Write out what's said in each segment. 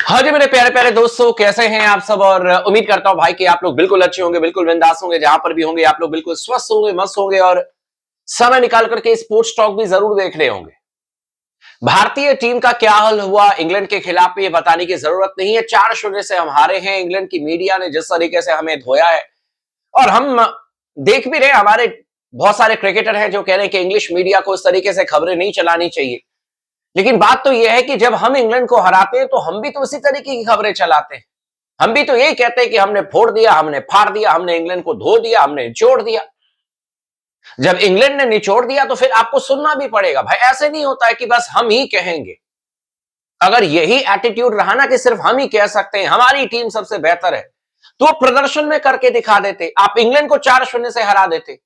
हाँ जी मेरे प्यारे प्यारे दोस्तों, कैसे हैं आप सब। और उम्मीद करता हूं भाई कि आप लोग बिल्कुल अच्छे होंगे, बिल्कुल बिंदास होंगे। जहां पर भी होंगे आप लोग बिल्कुल स्वस्थ होंगे, मस्त होंगे और समय निकाल करके स्पोर्ट्स टॉक भी जरूर देख रहे होंगे। भारतीय टीम का क्या हाल हुआ इंग्लैंड के खिलाफ, ये बताने की जरूरत नहीं है। 4-0 से हम हारे हैं। इंग्लैंड की मीडिया ने जिस तरीके से हमें धोया है, और हम देख भी रहे, हमारे बहुत सारे क्रिकेटर हैं जो कह रहे हैं कि इंग्लिश मीडिया को इस तरीके से खबरें नहीं चलानी चाहिए। लेकिन बात तो यह है कि जब हम इंग्लैंड को हराते हैं तो हम भी तो उसी तरीके की खबरें चलाते हैं। हम भी तो यही कहते हैं कि हमने फोड़ दिया, हमने फाड़ दिया, हमने इंग्लैंड को धो दिया, हमने निचोड़ दिया। जब इंग्लैंड ने निचोड़ दिया तो फिर आपको सुनना भी पड़ेगा भाई। ऐसे नहीं होता है कि बस हम ही कहेंगे। अगर यही एटीट्यूड रहा ना कि सिर्फ हम ही कह सकते हैं हमारी टीम सबसे बेहतर है, तो प्रदर्शन में करके दिखा देते। आप इंग्लैंड को 4-0 से हरा देते,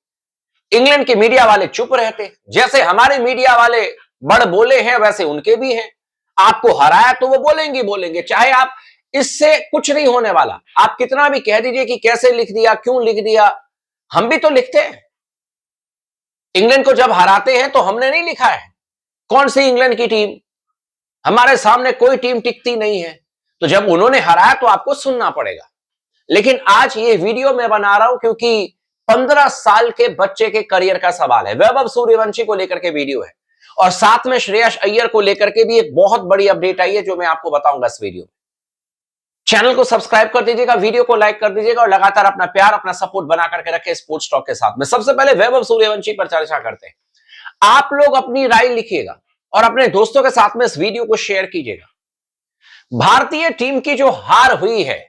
इंग्लैंड के मीडिया वाले चुप रहते। जैसे हमारे मीडिया वाले बड़ बोले हैं वैसे उनके भी हैं। आपको हराया तो वो बोलेंगे बोलेंगे, चाहे आप इससे कुछ नहीं होने वाला। आप कितना भी कह दीजिए कि कैसे लिख दिया, क्यों लिख दिया, हम भी तो लिखते हैं। इंग्लैंड को जब हराते हैं तो हमने नहीं लिखा है कौन सी इंग्लैंड की टीम, हमारे सामने कोई टीम टिकती नहीं है। तो जब उन्होंने हराया तो आपको सुनना पड़ेगा। लेकिन आज ये वीडियो मैं बना रहा हूं क्योंकि 15 साल के बच्चे के करियर का सवाल है। वैभव सूर्यवंशी को लेकर के वीडियो है, और साथ में श्रेयस अय्यर को लेकर के भी एक बहुत बड़ी अपडेट आई है जो मैं आपको बताऊंगा इस वीडियो में। चैनल को सब्सक्राइब कर दीजिएगा, वीडियो को लाइक कर दीजिएगा और लगातार अपना प्यार, अपना सपोर्ट बना करके रखें स्पोर्ट्स टॉक के साथ में। सबसे पहले वैभव सूर्यवंशी पर चर्चा करते हैं। आप लोग अपनी राय लिखिएगा और अपने दोस्तों के साथ में इस वीडियो को शेयर कीजिएगा। भारतीय टीम की जो हार हुई है,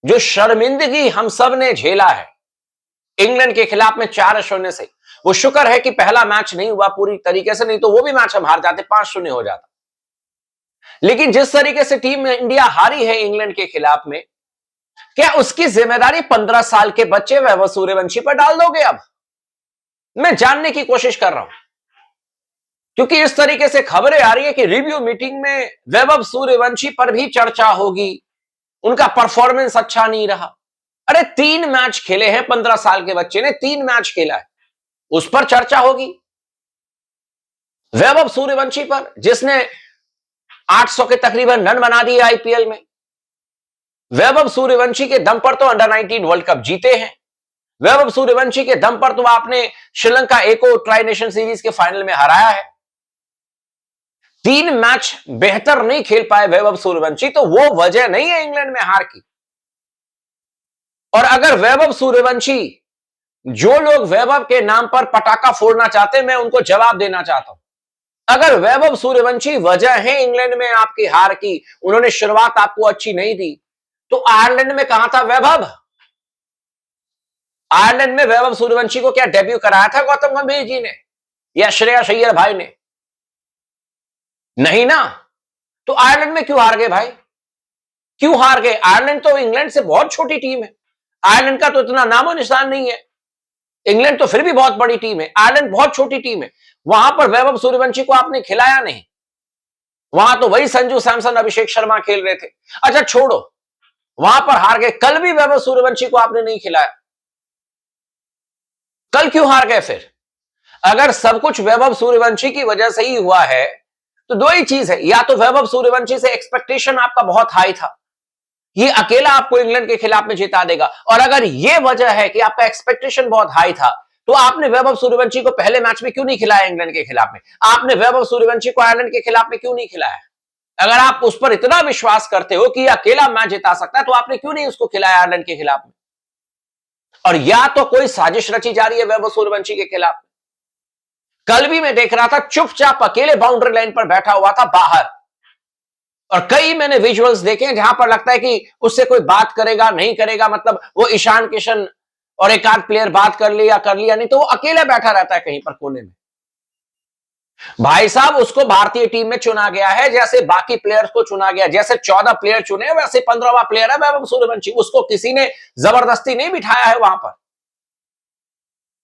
जो शर्मिंदगी हम सब ने झेला है इंग्लैंड के खिलाफ में 4-0 से, वो शुक्र है कि पहला मैच नहीं हुआ पूरी तरीके से, नहीं तो वो भी मैच हम हार जाते, 5-0 हो जाता। लेकिन जिस तरीके से टीम इंडिया हारी है इंग्लैंड के खिलाफ में, क्या उसकी जिम्मेदारी 15 साल के बच्चे वैभव सूर्यवंशी पर डाल दोगे? अब मैं जानने की कोशिश कर रहा हूं, क्योंकि इस तरीके से खबरें आ रही है कि रिव्यू मीटिंग में वैभव सूर्यवंशी पर भी चर्चा होगी, उनका परफॉर्मेंस अच्छा नहीं रहा। अरे 3 मैच खेले हैं 15 साल के बच्चे ने, 3 मैच खेला है, उस पर चर्चा होगी। वैभव सूर्यवंशी पर, जिसने 800 के तकरीबन रन बना दिए आईपीएल में। वैभव सूर्यवंशी के दम पर तो अंडर 19 वर्ल्ड कप जीते हैं। वैभव सूर्यवंशी के दम पर तो आपने श्रीलंका एको ट्राई नेशन सीरीज के फाइनल में हराया है। 3 मैच बेहतर नहीं खेल पाए वैभव सूर्यवंशी, तो वो वजह नहीं है इंग्लैंड में हार की। और अगर वैभव सूर्यवंशी, जो लोग वैभव के नाम पर पटाखा फोड़ना चाहते हैं, मैं उनको जवाब देना चाहता हूं। अगर वैभव सूर्यवंशी वजह है इंग्लैंड में आपकी हार की, उन्होंने शुरुआत आपको अच्छी नहीं दी, तो आयरलैंड में कहां था वैभव? आयरलैंड में वैभव सूर्यवंशी को क्या डेब्यू कराया था गौतम गंभीर जी ने या श्रेयस अय्यर भाई ने? नहीं ना। तो आयरलैंड में क्यों हार गए भाई? क्यों हार गए? आयरलैंड तो इंग्लैंड से बहुत छोटी टीम है। आयरलैंड का तो इतना नामो निशान नहीं है। इंग्लैंड तो फिर भी बहुत बड़ी टीम है, आयरलैंड बहुत छोटी टीम है। वहां पर वैभव सूर्यवंशी को आपने खिलाया नहीं। वहां तो वही संजू सैमसन, अभिषेक शर्मा खेल रहे थे। अच्छा छोड़ो, वहां पर हार गए। कल भी वैभव सूर्यवंशी को आपने नहीं खिलाया, कल क्यों हार गए फिर? अगर सब कुछ वैभव सूर्यवंशी की वजह से ही हुआ है, तो दो ही चीज है, या तो वैभव सूर्यवंशी से एक्सपेक्टेशन आपका बहुत हाई था, ये अकेला आपको इंग्लैंड के खिलाफ में जिता देगा। और अगर ये वजह है कि आपका एक्सपेक्टेशन बहुत हाई था, तो आपने वैभव सूर्यवंशी को पहले मैच में क्यों नहीं खिलाया इंग्लैंड के खिलाफ में? आपने वैभव सूर्यवंशी को आयरलैंड के खिलाफ में क्यों नहीं खिलाया? अगर आप उस पर इतना विश्वास करते हो कि अकेला मैच जिता सकता है, तो आपने क्यों नहीं उसको खिलाया आयरलैंड के खिलाफ में? और या तो कोई साजिश रची जा रही है वैभव सूर्यवंशी के खिलाफ। कल भी मैं देख रहा था, चुपचाप अकेले बाउंड्री लाइन पर बैठा हुआ था बाहर, और कई मैंने विजुअल्स देखे जहां पर लगता है कि उससे कोई बात करेगा नहीं करेगा, मतलब वो ईशान किशन और एक आध प्लेयर बात कर लिया नहीं, तो वो अकेले बैठा रहता है कहीं पर कोने में। भाई साहब, उसको भारतीय टीम में चुना गया है जैसे बाकी प्लेयर्स को चुना गया। जैसे 14 प्लेयर चुने वैसे 15वां प्लेयर है वैभव सूर्यवंशी। उसको किसी ने जबरदस्ती नहीं बिठाया है वहां पर।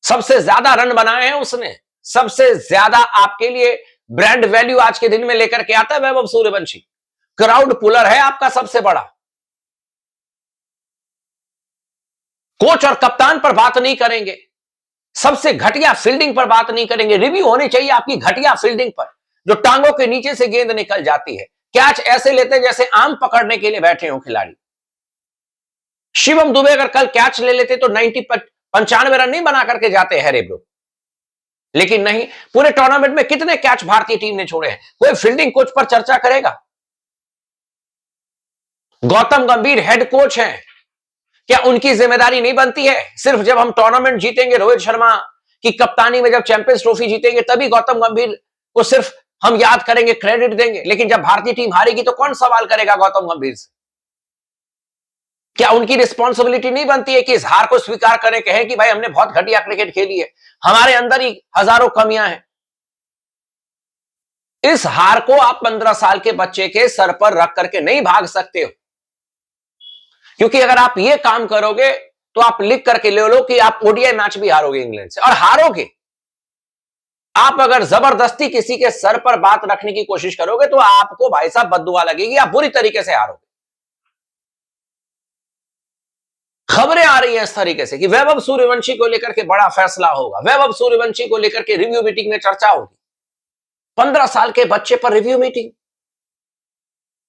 सबसे ज्यादा रन बनाए हैं उसने, सबसे ज्यादा आपके लिए ब्रांड वैल्यू आज के दिन में लेकर के आता है वैभव सूर्यवंशी। क्राउड पुलर है आपका सबसे बड़ा। कोच और कप्तान पर बात नहीं करेंगे, सबसे घटिया फील्डिंग पर बात नहीं करेंगे। रिव्यू होनी चाहिए आपकी घटिया फील्डिंग पर, जो टांगों के नीचे से गेंद निकल जाती है। कैच ऐसे लेते जैसे आम पकड़ने के लिए बैठे हो खिलाड़ी। शिवम दुबे अगर कल कैच ले लेते तो 95 रन नहीं बना करके जाते हैरी ब्रूक, लेकिन नहीं। पूरे टूर्नामेंट में कितने कैच भारतीय टीम ने छोड़े हैं? कोई फील्डिंग कोच पर चर्चा करेगा? गौतम गंभीर हेड कोच हैं, क्या उनकी जिम्मेदारी नहीं बनती है? सिर्फ जब हम टूर्नामेंट जीतेंगे, रोहित शर्मा की कप्तानी में जब चैंपियंस ट्रॉफी जीतेंगे, तभी गौतम गंभीर को सिर्फ हम याद करेंगे, क्रेडिट देंगे। लेकिन जब भारतीय टीम हारेगी तो कौन सवाल करेगा गौतम गंभीर से? क्या उनकी रिस्पॉन्सिबिलिटी नहीं बनती है कि इस हार को स्वीकार करें, कहें कि भाई हमने बहुत घटिया क्रिकेट खेली है, हमारे अंदर ही हजारों कमियां हैं? इस हार को आप 15 साल के बच्चे के सर पर रख करके नहीं भाग सकते हो, क्योंकि अगर आप ये काम करोगे तो आप लिख करके ले लो कि आप ओडीआई मैच भी हारोगे इंग्लैंड से, और हारोगे। आप अगर जबरदस्ती किसी के सर पर बात रखने की कोशिश करोगे तो आपको भाई साहब बद्दुआ लगेगी, आप बुरी तरीके से हारोगे। खबरें आ रही हैं इस तरीके से कि वैभव सूर्यवंशी को लेकर के बड़ा फैसला होगा, वैभव सूर्यवंशी को लेकर के रिव्यू मीटिंग में चर्चा होगी। 15 साल के बच्चे पर रिव्यू मीटिंग,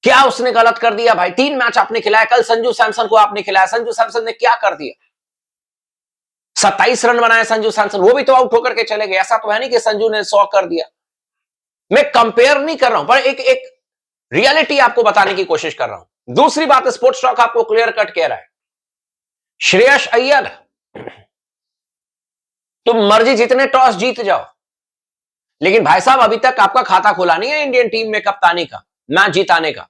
क्या उसने गलत कर दिया भाई? 3 मैच आपने खिलाया, कल संजू सैमसन को आपने खिलाया, संजू सैमसन ने क्या कर दिया? 27 रन बनाए संजू सैमसन, वो भी तो आउट होकर के चले गए। ऐसा तो है नहीं कि संजू ने 100 कर दिया। मैं कंपेयर नहीं कर रहा हूं, पर एक रियलिटी आपको बताने की कोशिश कर रहा हूं। दूसरी बात, स्पोर्ट्स टॉक आपको क्लियर कट कह रहा है, श्रेयस अय्यर, तुम मर्जी जितने टॉस जीत जाओ, लेकिन भाई साहब अभी तक आपका खाता खुला नहीं है इंडियन टीम में कप्तानी का, मैच जिताने का।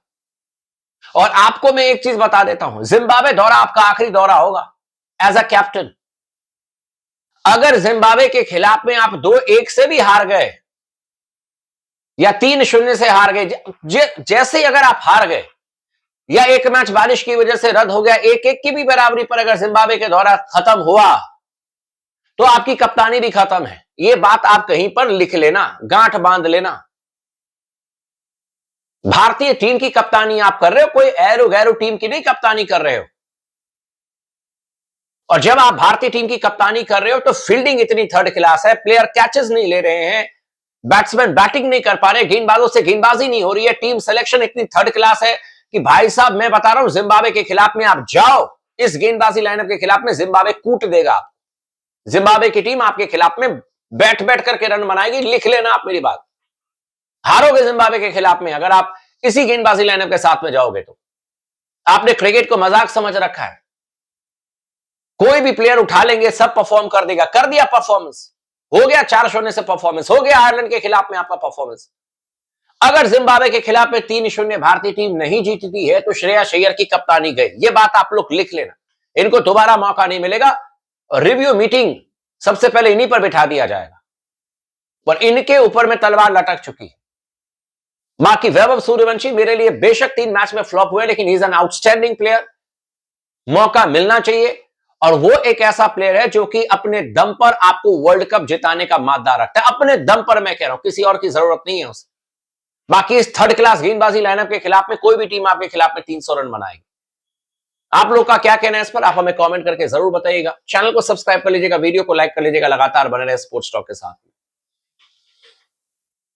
और आपको मैं एक चीज बता देता हूं, जिम्बाब्वे दौरा आपका आखिरी दौरा होगा एज अ कैप्टन। अगर जिम्बाब्वे के खिलाफ में आप 2-1 से भी हार गए या 3-0 से हार गए, जैसे ही अगर आप हार गए या एक मैच बारिश की वजह से रद्द हो गया, 1-1 की भी बराबरी पर अगर जिम्बाब्वे के दौरा खत्म हुआ तो आपकी कप्तानी भी खत्म है। यह बात आप कहीं पर लिख लेना, गांठ बांध लेना। भारतीय टीम की कप्तानी आप कर रहे हो, कोई एरो गैरो टीम की नहीं कप्तानी कर रहे हो। और जब आप भारतीय टीम की कप्तानी कर रहे हो तो फील्डिंग इतनी थर्ड क्लास है, प्लेयर कैचेस नहीं ले रहे हैं, बैट्समैन बैटिंग नहीं कर पा रहे, गेंदबाजों से गेंदबाजी नहीं हो रही है, टीम सिलेक्शन इतनी थर्ड क्लास है कि भाई साहब मैं बता रहा हूं, जिम्बाब्वे के खिलाफ में आप जाओ, इस गेंदबाजी लाइनअप के खिलाफ में जिम्बाब्वे कूट देगा। जिम्बाब्वे की टीम आपके खिलाफ में बैठ बैठ करके रन बनाएगी, लिख लेना आप मेरी बात। हारोगे जिम्बाब्वे के खिलाफ में अगर आप इसी गेंदबाजी लाइनअप के साथ में जाओगे तो। आपने क्रिकेट को मजाक समझ रखा है, कोई भी प्लेयर उठा लेंगे, सब परफॉर्म कर देगा। कर दिया परफॉर्मेंस, हो गया 4-0 से परफॉर्मेंस, हो गया आयरलैंड के खिलाफ में आपका परफॉर्मेंस। अगर जिम्बाब्वे के खिलाफ में 3-0 भारतीय टीम नहीं जीतती है तो श्रेयस अय्यर की कप्तानी गई। ये बात आप लोग लिख लेना, इनको दोबारा मौका नहीं मिलेगा। रिव्यू मीटिंग सबसे पहले इन्हीं पर बिठा दिया जाएगा, पर इनके ऊपर में तलवार लटक चुकी है। बाकी वैभव सूर्यवंशी मेरे लिए बेशक 3 मैच में फ्लॉप हुए, लेकिन he is an outstanding player, मौका मिलना चाहिए। और वो एक ऐसा प्लेयर है जो कि अपने दम पर आपको वर्ल्ड कप जिताने का मादा रखता है, अपने दम पर मैं कह रहा हूं, किसी और की जरूरत नहीं है उसे। बाकी इस थर्ड क्लास गेंदबाजी लाइनअप के खिलाफ में कोई भी टीम आपके खिलाफ में 300 रन बनाएगी। आप लोग का क्या कहना है इस पर, आप हमें कमेंट करके जरूर बताइएगा। चैनल को सब्सक्राइब कर लीजिएगा, वीडियो को लाइक कर लीजिएगा, लगातार बने रहे स्पोर्ट्स टॉक के साथ।